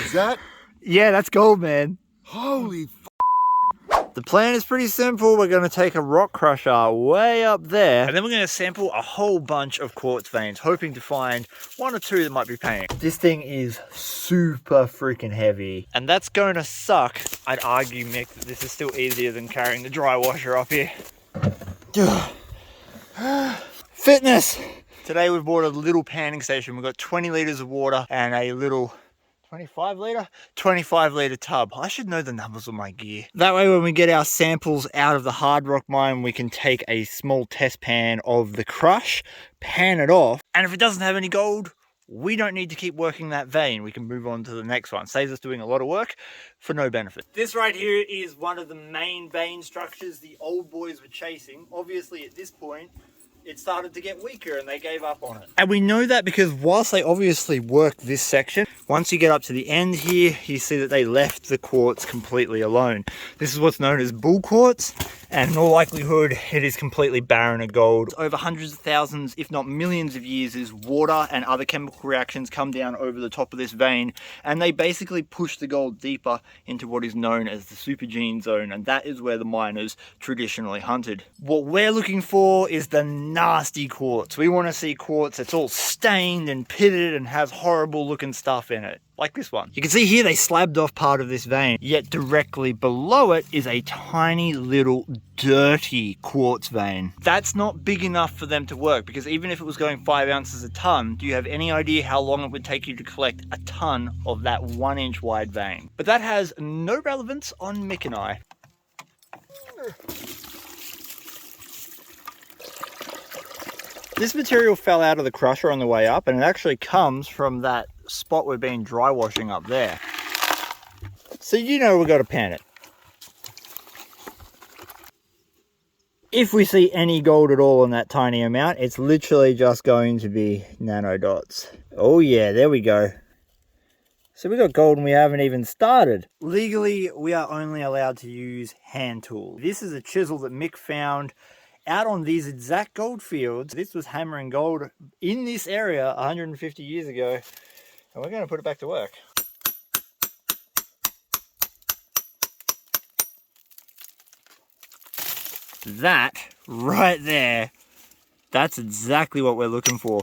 Is that? Yeah, that's gold, man. Holy The plan is pretty simple. We're going to take a rock crusher way up there, and then we're going to sample a whole bunch of quartz veins, hoping to find one or two that might be paying. This thing is super freaking heavy, and that's going to suck. I'd argue, Mick, that this is still easier than carrying the dry washer up here. Fitness! Today we've bought a little panning station. We've got 20 litres of water and a little 25 litre tub. I should know the numbers of my gear. That way when we get our samples out of the hard rock mine, we can take a small test pan of the crush, pan it off, and if it doesn't have any gold, we don't need to keep working that vein. We can move on to the next one. Saves us doing a lot of work for no benefit. This right here is one of the main vein structures the old boys were chasing. Obviously at this point, it started to get weaker and they gave up on it. And we know that because whilst they obviously worked this section, once you get up to the end here, you see that they left the quartz completely alone. This is what's known as bull quartz, and in all likelihood, it is completely barren of gold. Over hundreds of thousands, if not millions of years, as water and other chemical reactions come down over the top of this vein, and they basically push the gold deeper into what is known as the supergene zone, and that is where the miners traditionally hunted. What we're looking for is the nasty quartz. We want to see quartz that's all stained and pitted and has horrible looking stuff in it, like this one. You can see here they slabbed off part of this vein, yet directly below it is a tiny little dirty quartz vein. That's not big enough for them to work, because even if it was going 5 ounces a ton, do you have any idea how long it would take you to collect a ton of that 1 inch wide vein? But that has no relevance on Mick and I. This material fell out of the crusher on the way up, and it actually comes from that spot we've been dry washing up there. So you know we've got to pan it. If we see any gold at all in that tiny amount, it's literally just going to be nano dots. Oh yeah, there we go. So we got gold and we haven't even started. Legally, we are only allowed to use hand tools. This is a chisel that Mick found out on these exact gold fields. This was hammering gold in this area 150 years ago, and we're going to put it back to work. That right there, that's exactly what we're looking for.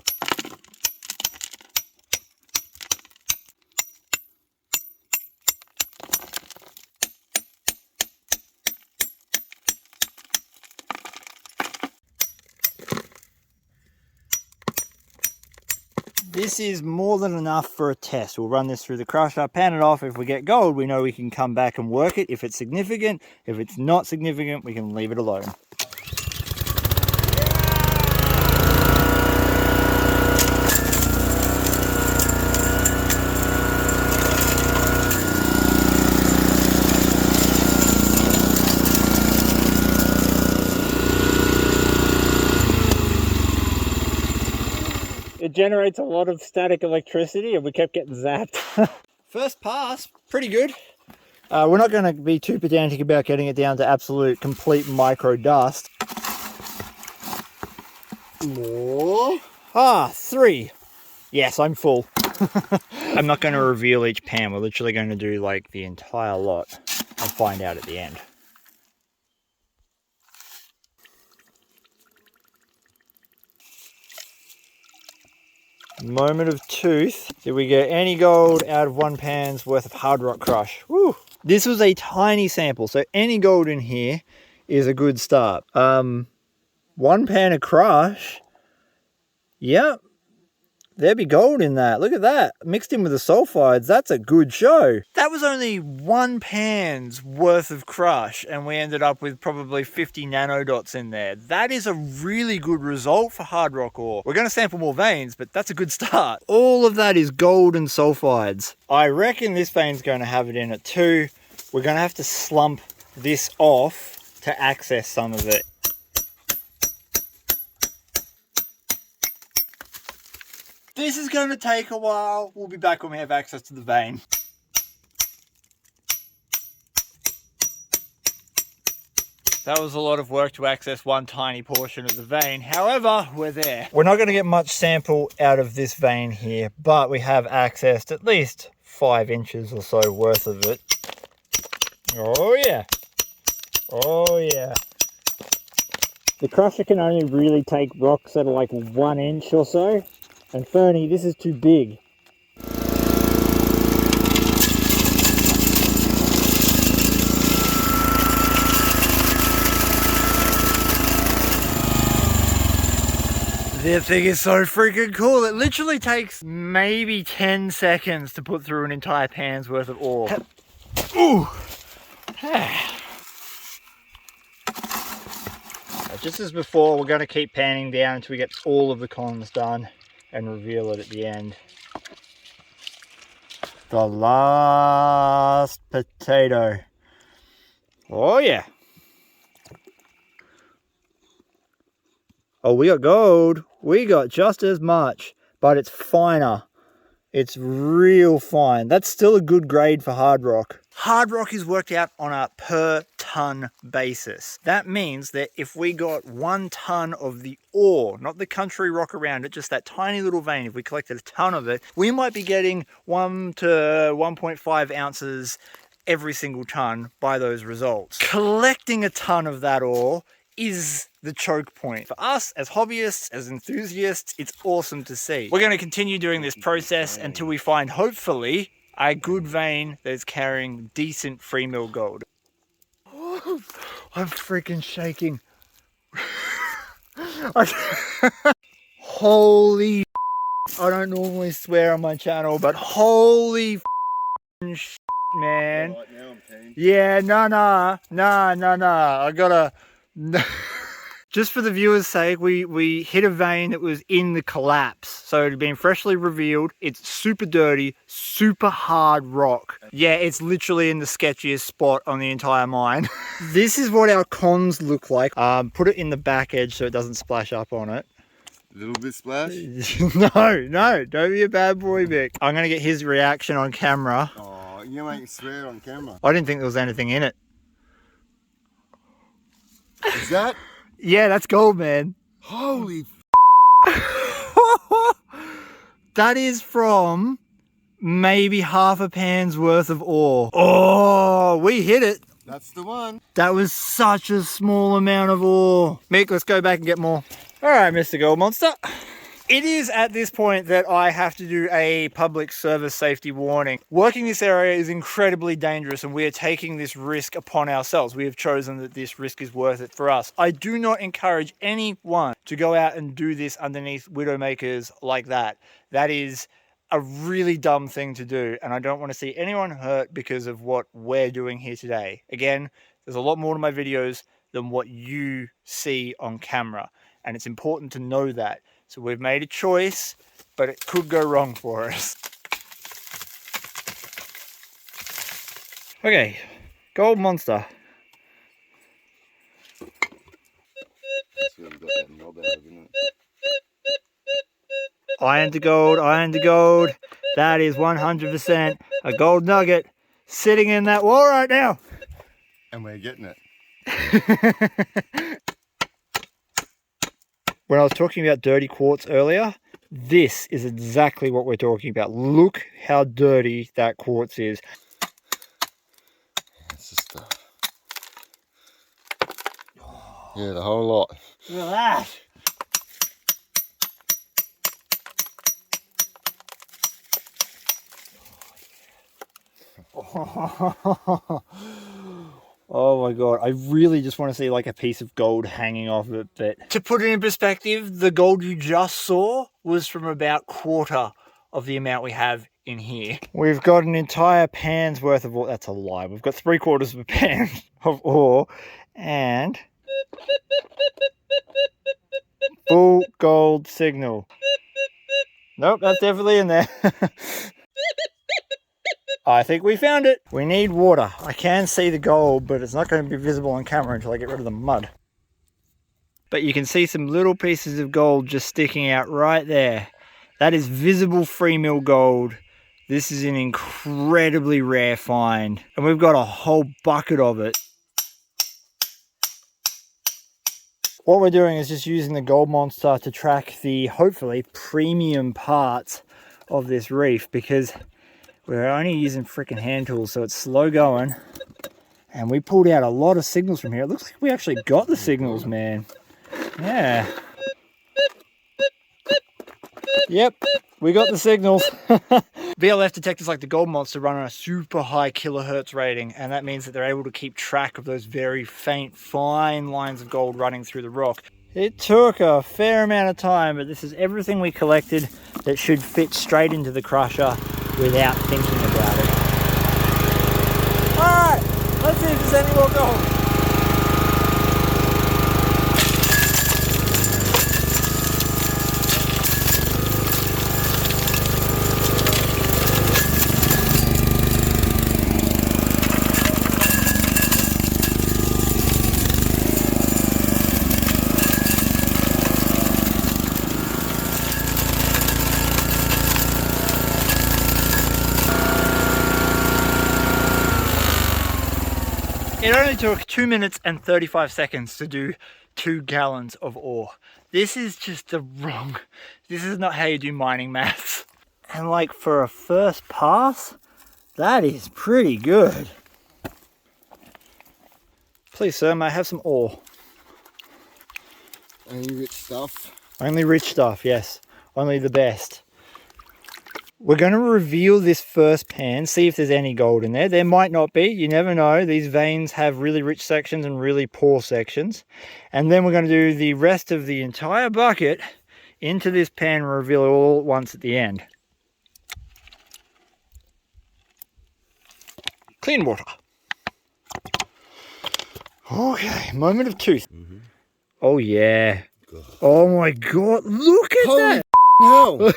This is more than enough for a test. We'll run this through the crusher, pan it off. If we get gold, we know we can come back and work it if it's significant. If it's not significant, we can leave it alone. It generates a lot of static electricity and we kept getting zapped. First pass, pretty good. We're not going to be too pedantic about getting it down to absolute complete micro dust. More. 3. Yes, I'm full. I'm not going to reveal each pan. We're literally going to do like the entire lot and find out at the end. Moment of truth. Did we get any gold out of 1 pan's worth of hard rock crush? Woo! This was a tiny sample, so any gold in here is a good start. 1 pan of crush. Yep. There'd be gold in that. Look at that. Mixed in with the sulfides. That's a good show. That was only 1 pan's worth of crush, and we ended up with probably 50 nanodots in there. That is a really good result for hard rock ore. We're going to sample more veins, but that's a good start. All of that is gold and sulfides. I reckon this vein's going to have it in it too. We're going to have to slump this off to access some of it. This is going to take a while. We'll be back when we have access to the vein. That was a lot of work to access one tiny portion of the vein. However, we're there. We're not going to get much sample out of this vein here, but we have accessed at least 5 inches or so worth of it. Oh yeah. Oh yeah. The crusher can only really take rocks that are like 1 inch or so. And Fernie, this is too big. This thing is so freaking cool. It literally takes maybe 10 seconds to put through an entire pan's worth of ore. Ooh. Just as before, we're going to keep panning down until we get all of the cons done and reveal it at the end. The last potato. Oh yeah. Oh, we got gold. We got just as much, but it's finer. It's real fine. That's still a good grade for hard rock. Hard rock is worked out on a per ton basis. That means that if we got 1 ton of the ore, not the country rock around it, just that tiny little vein, if we collected a ton of it, we might be getting 1 to 1.5 ounces every single ton by those results. Collecting a ton of that ore is the choke point. For us, as hobbyists, as enthusiasts, it's awesome to see. We're going to continue doing this process until we find, hopefully, a good vein that's carrying decent free mill gold. Oh, I'm freaking shaking. Holy I don't normally swear on my channel, but holy man. Right, now I'm keen. Yeah, nah. I gotta... Just for the viewers' sake, we hit a vein that was in the collapse. So it had been freshly revealed. It's super dirty, super hard rock. Yeah, it's literally in the sketchiest spot on the entire mine. This is what our cons look like. Put it in the back edge so it doesn't splash up on it. A little bit splash? No, don't be a bad boy, Vic. I'm gonna get his reaction on camera. Oh, you make me swear on camera. I didn't think there was anything in it. Is that? Yeah, that's gold, man. Holy That is from maybe half a pan's worth of ore. Oh, we hit it. That's the one. That was such a small amount of ore. Mick, let's go back and get more. All right, Mr. Gold Monster. It is at this point that I have to do a public service safety warning. Working this area is incredibly dangerous and we are taking this risk upon ourselves. We have chosen that this risk is worth it for us. I do not encourage anyone to go out and do this underneath Widowmakers like that. That is a really dumb thing to do and I don't want to see anyone hurt because of what we're doing here today. Again, there's a lot more to my videos than what you see on camera and it's important to know that. So we've made a choice, but it could go wrong for us. Okay, Gold Monster. Iron to gold, iron to gold. That is 100% a gold nugget sitting in that wall right now. And we're getting it. When I was talking about dirty quartz earlier, this is exactly what we're talking about. Look how dirty that quartz is. It's just yeah, the whole lot. Look at that. Oh my god, I really just want to see like a piece of gold hanging off it. But to put it in perspective, the gold you just saw was from about 1/4 of the amount we have in here. We've got an entire pan's worth of ore. That's a lie. We've got 3/4 of a pan of ore and full gold signal. Nope, that's definitely in there. I think we found it. We need water. I can see the gold, but it's not going to be visible on camera until I get rid of the mud. But you can see some little pieces of gold just sticking out right there. That is visible free mill gold. This is an incredibly rare find. And we've got a whole bucket of it. What we're doing is just using the Gold Monster to track the, hopefully, premium parts of this reef because We're only using freaking hand tools, so it's slow going. And we pulled out a lot of signals from here. It looks like we actually got the signals, man. Yeah. Yep, we got the signals. VLF detectors like the Gold Monster run on a super high kilohertz rating, and that means that they're able to keep track of those very faint, fine lines of gold running through the rock. It took a fair amount of time, but this is everything we collected that should fit straight into the crusher without thinking about it. Alright, let's see if there's any more gold. It only took 2 minutes and 35 seconds to do 2 gallons of ore. This is just the wrong, this is not how you do mining maths. And like for a first pass, that is pretty good. Please sir, may I have some ore? Only rich stuff. Only rich stuff, yes. Only the best. We're going to reveal this first pan, see if there's any gold in there. There might not be, you never know. These veins have really rich sections and really poor sections. And then we're going to do the rest of the entire bucket into this pan and reveal it all at once at the end. Clean water. Okay, moment of truth. Oh yeah. God. Oh my god, look at that! No,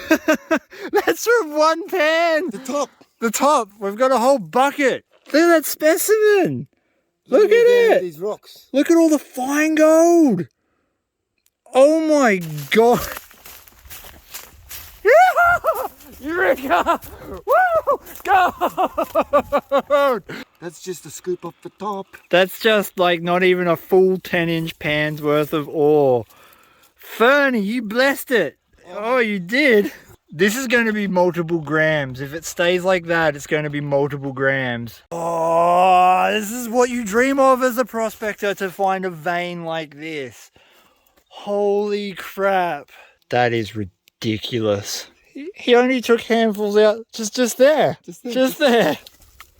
That's from one pan! the top. The top! We've got a whole bucket! Look at that specimen! Look at it! These rocks. Look at all the fine gold! Oh my god! Eureka! Woo! Gold! That's just a scoop off the top. That's just like not even a full 10-inch pan's worth of ore. Fernie, you blessed it. Oh, you did. This is going to be multiple grams. If it stays like that, it's going to be multiple grams. Oh, this is what you dream of as a prospector, to find a vein like this. Holy crap. That is ridiculous. He only took handfuls out just there. Just there.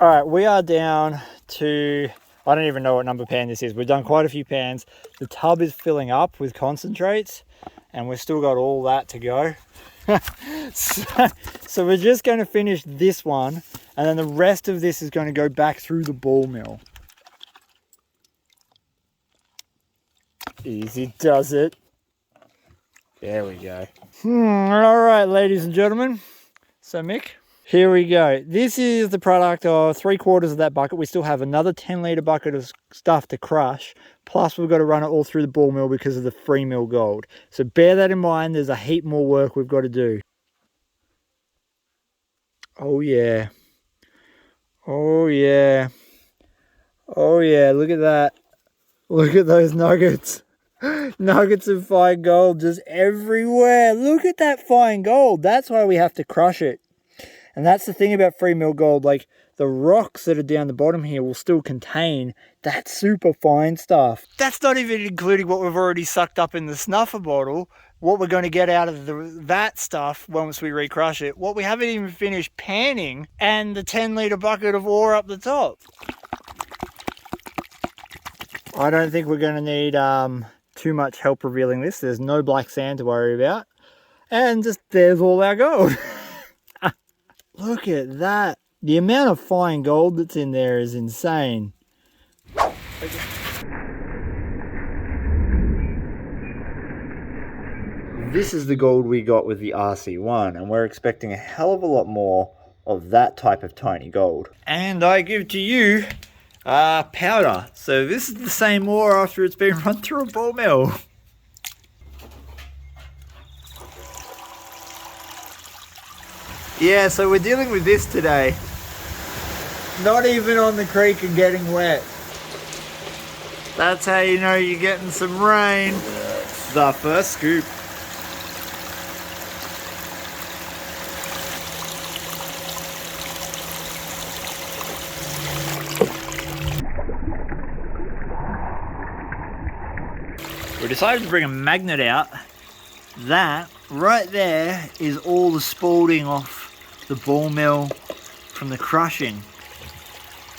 All right, we are down to, I don't even know what number pan this is. We've done quite a few pans. The tub is filling up with concentrates and we've still got all that to go. so we're just going to finish this one and then the rest of this is going to go back through the ball mill. Easy does it. There we go. All right, ladies and gentlemen. So Mick, here we go. This is the product of 3/4 of that bucket. We still have another 10-litre bucket of stuff to crush. Plus we've got to run it all through the ball mill because of the free mill gold. So bear that in mind. There's a heap more work we've got to do. Oh yeah. Oh yeah. Oh yeah, look at that. Look at those nuggets. Nuggets of fine gold just everywhere. Look at that fine gold. That's why we have to crush it. And that's the thing about free mill gold. Like the rocks that are down the bottom here will still contain that super fine stuff. That's not even including what we've already sucked up in the snuffer bottle. What we're going to get out of that stuff once we recrush it. What we haven't even finished panning, and the 10-litre bucket of ore up the top. I don't think we're going to need too much help revealing this. There's no black sand to worry about. And just there's all our gold. Look at that. The amount of fine gold that's in there is insane. This is the gold we got with the RC1, and we're expecting a hell of a lot more of that type of tiny gold. And I give to you powder. So this is the same ore after it's been run through a ball mill. Yeah, so we're dealing with this today. Not even on the creek and getting wet. That's how you know you're getting some rain. The first scoop. We decided to bring a magnet out. That right there is all the spalding off the ball mill from the crushing.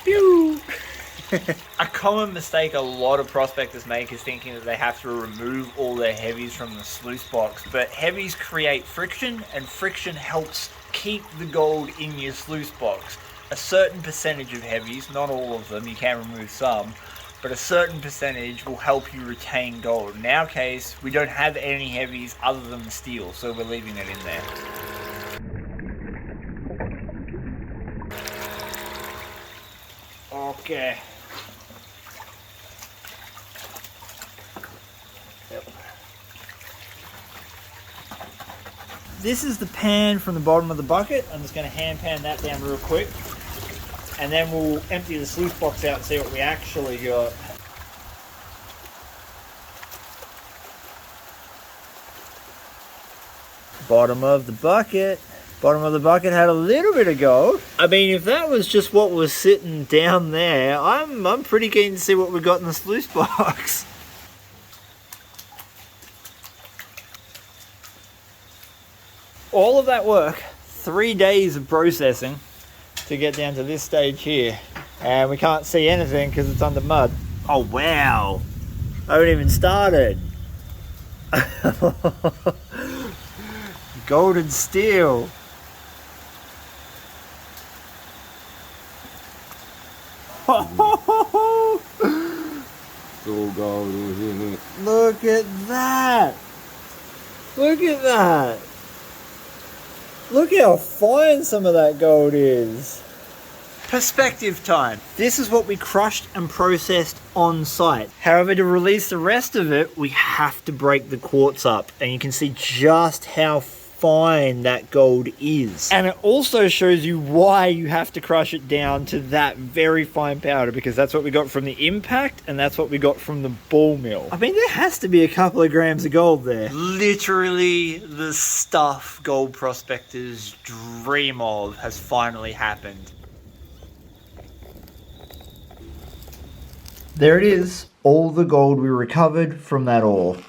Pew! A common mistake a lot of prospectors make is thinking that they have to remove all their heavies from the sluice box, but heavies create friction, and friction helps keep the gold in your sluice box. A certain percentage of heavies, not all of them, you can remove some, but a certain percentage will help you retain gold. In our case, we don't have any heavies other than the steel, so we're leaving it in there. Okay. Yep. This is the pan from the bottom of the bucket. I'm just going to hand pan that down real quick. And then we'll empty the sluice box out and see what we actually got. Bottom of the bucket. Bottom of the bucket had a little bit of gold. I mean, if that was just what was sitting down there, I'm pretty keen to see what we got in the sluice box. All of that work, 3 days of processing to get down to this stage here, and we can't see anything because it's under mud. Oh wow, I haven't even started. Gold and steel. It's all gold, isn't it? Look at that. Look at that. Look how fine some of that gold is. Perspective time. This is what we crushed and processed on site. However, to release the rest of it, we have to break the quartz up, and you can see just how fine that gold is. And it also shows you why you have to crush it down to that very fine powder, because that's what we got from the impact and that's what we got from the ball mill. I mean, there has to be a couple of grams of gold there. Literally the stuff gold prospectors dream of has finally happened. There it is, all the gold we recovered from that ore.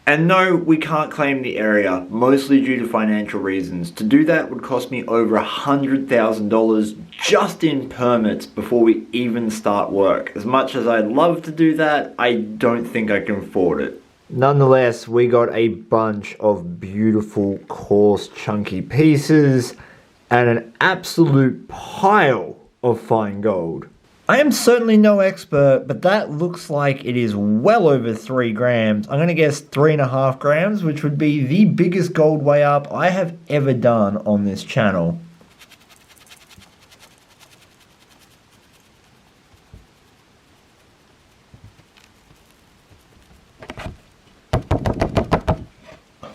And no, we can't claim the area, mostly due to financial reasons. To do that would cost me over $100,000 just in permits before we even start work. As much as I'd love to do that, I don't think I can afford it. Nonetheless, we got a bunch of beautiful, coarse, chunky pieces and an absolute pile of fine gold. I am certainly no expert, but that looks like it is well over 3 grams. I'm going to guess 3.5 grams, which would be the biggest gold weigh up I have ever done on this channel.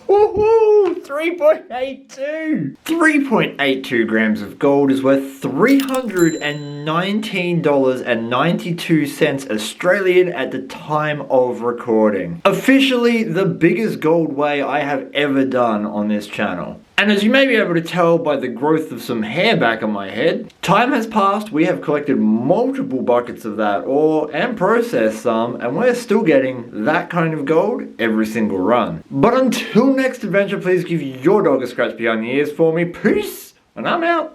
Woohoo! 3.82! 3.82 grams of gold is worth $319.92 Australian at the time of recording. Officially the biggest gold weigh I have ever done on this channel. And as you may be able to tell by the growth of some hair back on my head, time has passed, we have collected multiple buckets of that ore and processed some, and we're still getting that kind of gold every single run. But until next adventure, please give your dog a scratch behind the ears for me. Peace, and I'm out.